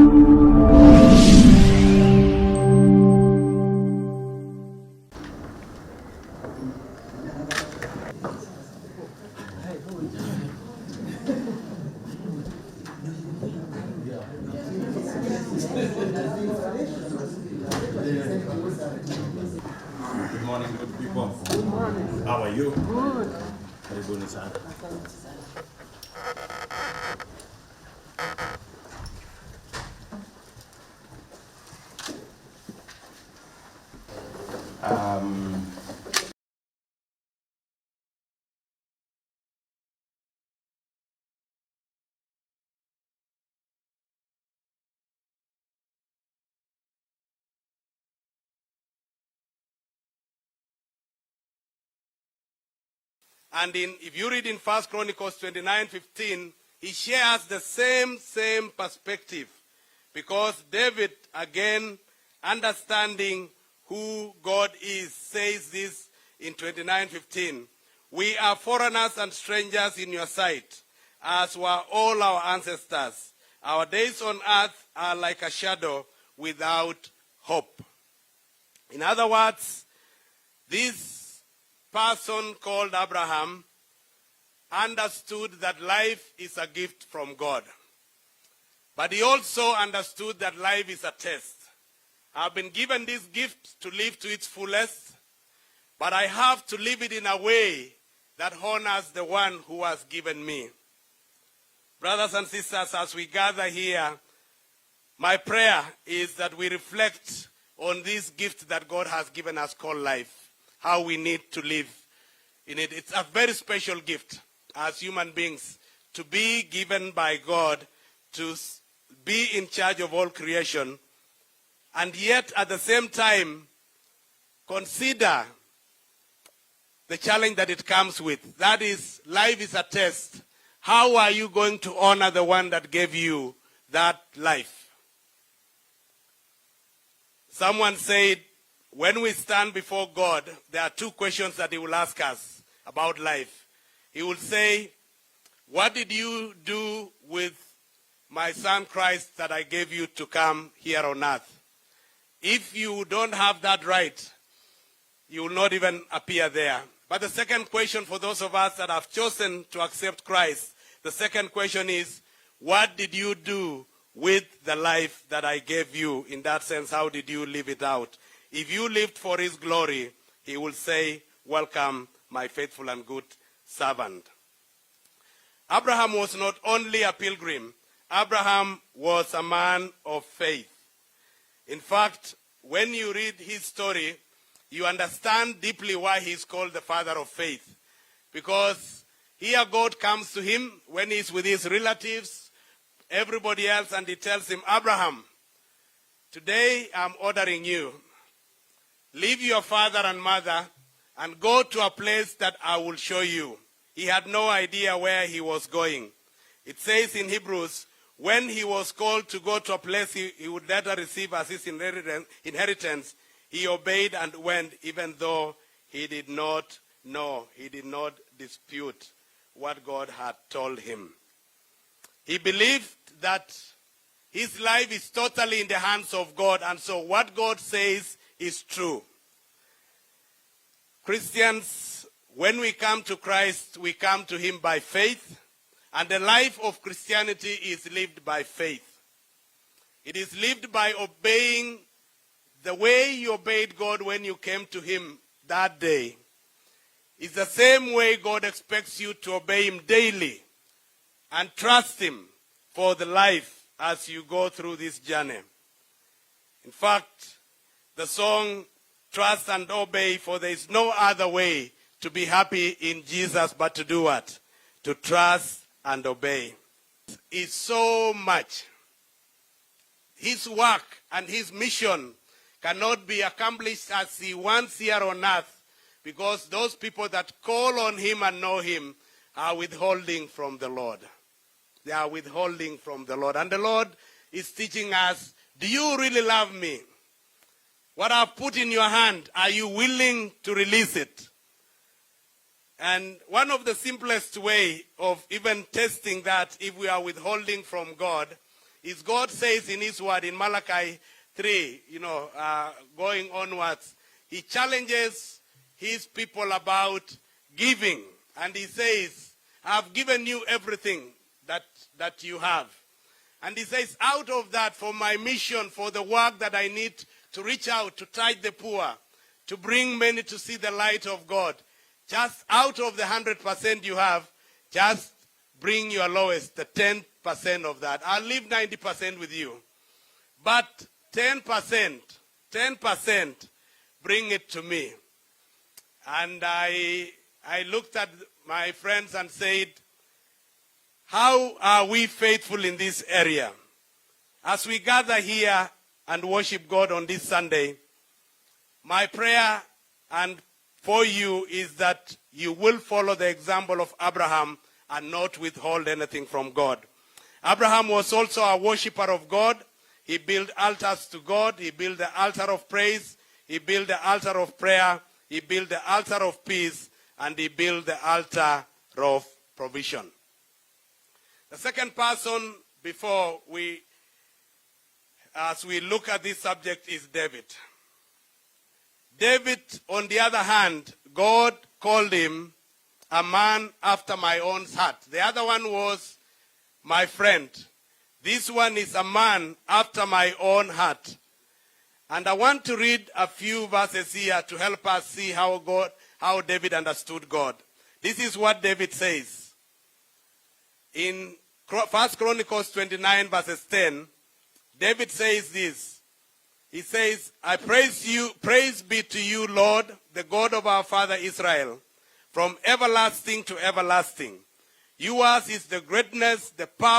Good morning, good people. Good morning. How are you? Good. Karibuni sana. And if you read in 1 Chronicles 29:15, he shares the same perspective. Because David, again, understanding who God is, says this in 29:15. We are foreigners and strangers in your sight, as were all our ancestors. Our days on earth are like a shadow without hope. In other words, this person called Abraham understood that life is a gift from God. But he also understood that life is a test. I've been given this gift to live to its fullest, but I have to live it in a way that honors the one who has given me. Brothers and sisters, as we gather here, my prayer is that we reflect on this gift that God has given us called life. How we need to live in it. It's a very special gift as human beings to be given by God to be in charge of all creation, and yet at the same time consider the challenge that it comes with. That is, life is a test. How are you going to honor the one that gave you that life? Someone said, when we stand before God, there are two questions that he will ask us about life. He will say, what did you do with my son Christ that I gave you to come here on earth? If you don't have that right, you will not even appear there. But the second question for those of us that have chosen to accept Christ, the second question is, what did you do with the life that I gave you? In that sense, how did you live it out? If you lived for his glory, he will say, welcome, my faithful and good servant. Abraham was not only a pilgrim. Abraham was a man of faith. In fact, when you read his story, you understand deeply why he's called the father of faith. Because here God comes to him when he's with his relatives, everybody else, and he tells him, Abraham, today I'm ordering you. Leave your father and mother and go to a place that I will show you. He had no idea where he was going. It says in Hebrews, when he was called to go to a place he would later receive as his inheritance, he obeyed and went, even though he did not know, he did not dispute what God had told him. He believed that his life is totally in the hands of God, and so what God says is true. Christians, when we come to Christ, we come to him by faith, and the life of Christianity is lived by faith. It is lived by obeying the way you obeyed God when you came to him that day. It's the same way God expects you to obey him daily and trust him for the life as you go through this journey. In fact, the song, trust and obey, for there is no other way to be happy in Jesus but to do what? To trust and obey. It's so much. His work and his mission cannot be accomplished as he wants here on earth, because those people that call on him and know him are withholding from the Lord. They are withholding from the Lord. And the Lord is teaching us, do you really love me? What I've put in your hand, are you willing to release it? And one of the simplest way of even testing that, if we are withholding from God, is God says in his word in Malachi 3, going onwards, he challenges his people about giving. And he says, I've given you everything that you have. And he says, out of that, for my mission, for the work that I need to reach out, to touch the poor, to bring many to see the light of God, just out of the 100% you have, just bring your lowest, the 10% of that. I'll leave 90% with you. But 10%, bring it to me. And I looked at my friends and said, how are we faithful in this area? As we gather here and worship God on this Sunday, my prayer and for you is that you will follow the example of Abraham and not withhold anything from God. Abraham was also a worshiper of God. He built altars to God. He built the altar of praise. He built the altar of prayer. He built the altar of peace. And he built the altar of provision. The second person as we look at this subject, is David. David, on the other hand, God called him a man after my own heart. The other one was my friend. This one is a man after my own heart. And I want to read a few verses here to help us see how David understood God. This is what David says. In 1 Chronicles 29 verses 10, David says this. He says, I praise be to you, Lord, the God of our father Israel, from everlasting to everlasting. Yours is the greatness, the power,